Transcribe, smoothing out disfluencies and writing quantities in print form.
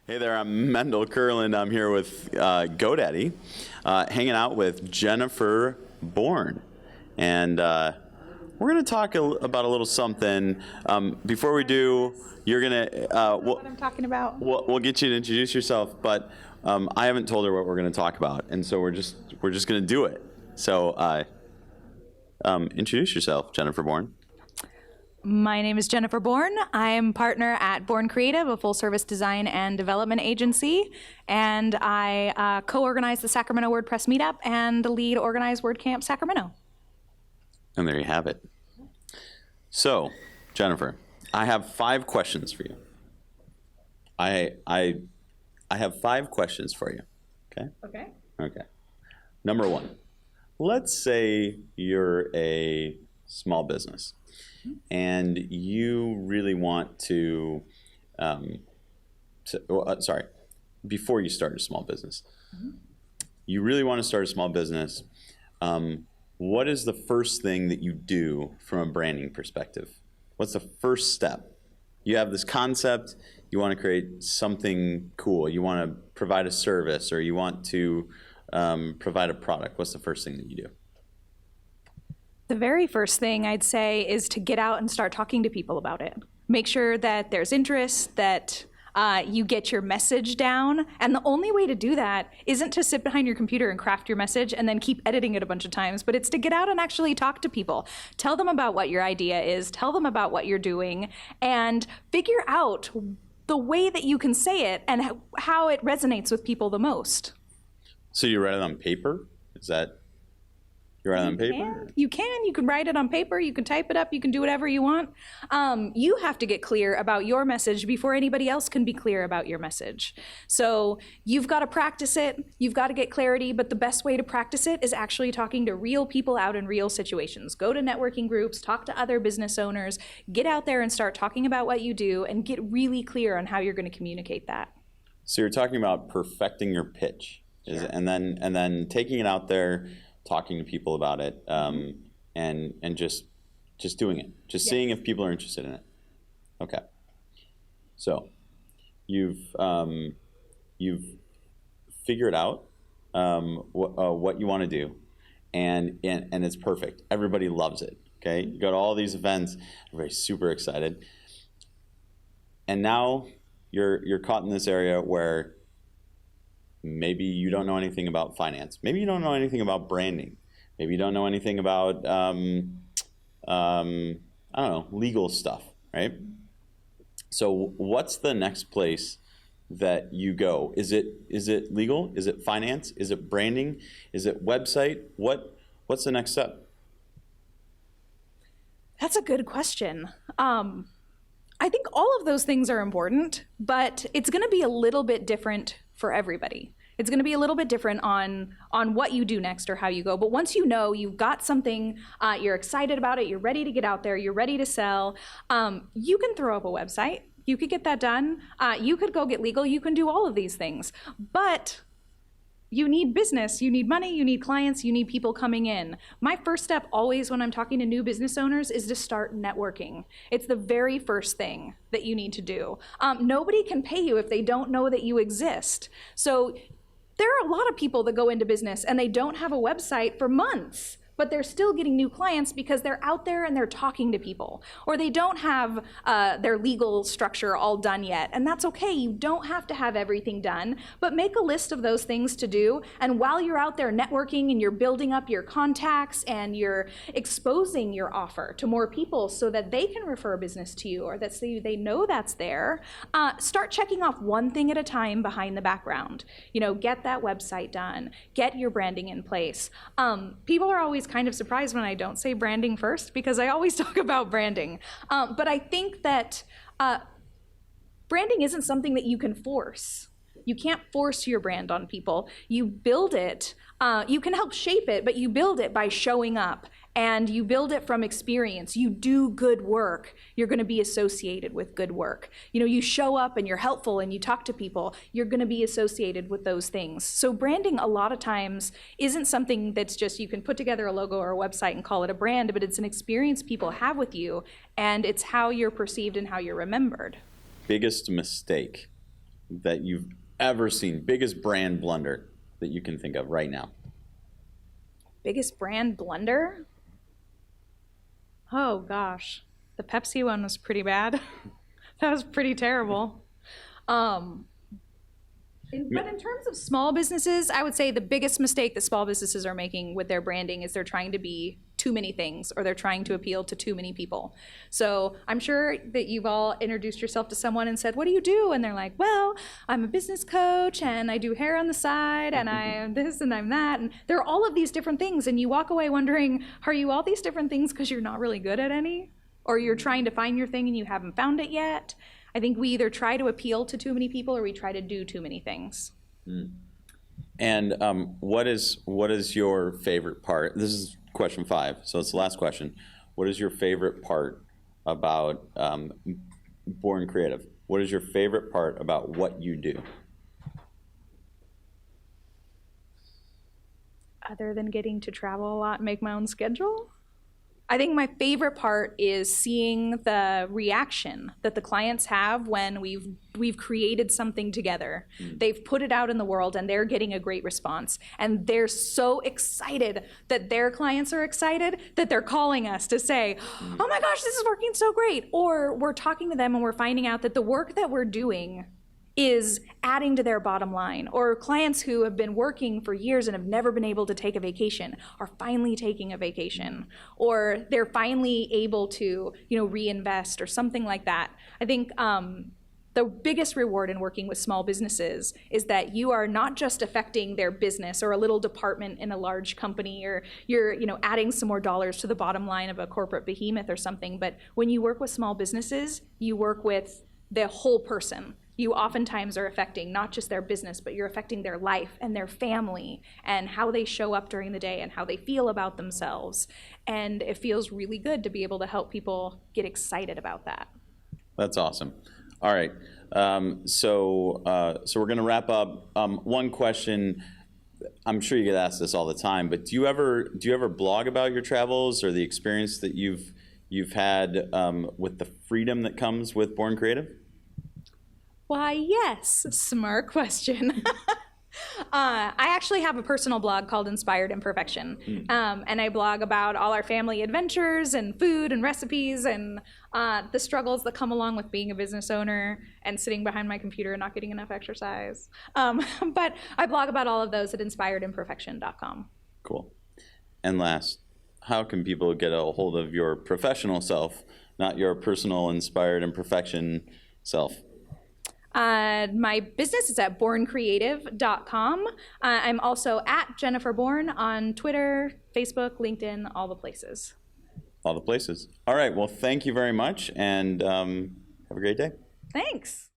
Hey there, I'm Mendel Kurland. I'm here with GoDaddy, hanging out with Jennifer Bourn. And we're going to talk about a little something. Before we do, you're going to... what I'm talking about. We'll get you to introduce yourself, but I haven't told her what we're going to talk about, and so we're just going to do it. So introduce yourself, Jennifer Bourn. My name is Jennifer Bourn. I'm partner at Bourn Creative, a full-service design and development agency, and I co-organize the Sacramento WordPress Meetup and lead Organize WordCamp Sacramento. And there you have it. So, Jennifer, I have 5 questions for you. I have 5 questions for you. Okay? Okay. Okay. Number 1, let's say you're a small business and you really want to, before you start a small business, you really want to start a small business. What is the first thing that you do from a branding perspective? What's the first step? You have this concept, you want to create something cool, you want to provide a service, or you want to provide a product. What's the first thing that you do? The very first thing I'd say is to get out and start talking to people about it. Make sure that there's interest, that you get your message down. And the only way to do that isn't to sit behind your computer and craft your message and then keep editing it a bunch of times, but it's to get out and actually talk to people. Tell them about what your idea is, tell them about what you're doing, and figure out the way that you can say it and how it resonates with people the most. So you write it on paper? Is that... You write it on paper? You can write it on paper, you can type it up, you can do whatever you want. You have to get clear about your message before anybody else can be clear about your message. So you've got to practice it, you've got to get clarity, but the best way to practice it is actually talking to real people out in real situations. Go to networking groups, talk to other business owners, get out there and start talking about what you do and get really clear on how you're going to communicate that. So you're talking about perfecting your pitch, Sure. and then taking it out there, talking to people about it, and just doing it, seeing if people are interested in it. Okay. So you've figured out what you want to do, and it's perfect. Everybody loves it. Okay, you go to all these events, everybody's super excited, and now you're caught in this area where maybe you don't know anything about finance. Maybe you don't know anything about branding. Maybe you don't know anything about, I don't know, legal stuff, right? So what's the next place that you go? Is it legal? Is it finance? Is it branding? Is it website? What's the next step? That's a good question. I think all of those things are important, but it's going to be a little bit different for everybody. It's going to be a little bit different on what you do next or how you go. But once you know you've got something, you're excited about it, you're ready to get out there, you're ready to sell, you can throw up a website. You could get that done. You could go get legal. You can do all of these things. But you need business, you need money, you need clients, you need people coming in. My first step always when I'm talking to new business owners is to start networking. It's the very first thing that you need to do. Nobody can pay you if they don't know that you exist. So there are a lot of people that go into business and they don't have a website for months, but they're still getting new clients because they're out there and they're talking to people. Or they don't have their legal structure all done yet, and that's okay. You don't have to have everything done, but make a list of those things to do, and while you're out there networking and you're building up your contacts and you're exposing your offer to more people so that they can refer business to you or that they know that's there, start checking off one thing at a time behind the background. You know, get that website done, get your branding in place. People are always kind of surprised when I don't say branding first because I always talk about branding. But I think that branding isn't something that you can force. You can't force your brand on people. You build it. You can help shape it, but you build it by showing up. And you build it from experience. You do good work, you're going to be associated with good work. You know, you show up and you're helpful and you talk to people, you're going to be associated with those things. So branding a lot of times isn't something that's just you can put together a logo or a website and call it a brand, but it's an experience people have with you, and it's how you're perceived and how you're remembered. Biggest mistake that you've ever seen? Biggest brand blunder that you can think of right now? Biggest brand blunder? Oh gosh, the Pepsi one was pretty bad. That was pretty terrible. But in terms of small businesses, I would say the biggest mistake that small businesses are making with their branding is they're trying to be too many things, or they're trying to appeal to too many people. So I'm sure that you've all introduced yourself to someone and said, what do you do? And they're like, well, I'm a business coach and I do hair on the side and I'm this and I'm that. And there are all of these different things. And you walk away wondering, are you all these different things because you're not really good at any? Or you're trying to find your thing and you haven't found it yet? I think we either try to appeal to too many people or we try to do too many things. And what is your favorite part? This is question 5, so it's the last question. What is your favorite part about Bourn Creative? What is your favorite part about what you do? Other than getting to travel a lot and make my own schedule? I think my favorite part is seeing the reaction that the clients have when we've created something together. They've put it out in the world and they're getting a great response. And they're so excited that their clients are excited that they're calling us to say, oh my gosh, this is working so great. Or we're talking to them and we're finding out that the work that we're doing is adding to their bottom line. Or clients who have been working for years and have never been able to take a vacation are finally taking a vacation. Or they're finally able to, reinvest or something like that. I think the biggest reward in working with small businesses is that you are not just affecting their business or a little department in a large company, or you're adding some more dollars to the bottom line of a corporate behemoth or something. But when you work with small businesses, you work with the whole person. You oftentimes are affecting not just their business, but you're affecting their life and their family and how they show up during the day and how they feel about themselves. And it feels really good to be able to help people get excited about that. That's awesome. All right. So we're going to wrap up. One question. I'm sure you get asked this all the time, but do you ever blog about your travels or the experience that you've had with the freedom that comes with Bourn Creative? Why, yes. Smart question. I actually have a personal blog called Inspired Imperfection, and I blog about all our family adventures and food and recipes and the struggles that come along with being a business owner and sitting behind my computer and not getting enough exercise. But I blog about all of those at inspiredimperfection.com. Cool. And last, how can people get a hold of your professional self, not your personal Inspired Imperfection self? My business is at bourncreative.com. I'm also at Jennifer Bourn on Twitter, Facebook, LinkedIn, all the places. All the places. All right. Well, thank you very much, and have a great day. Thanks.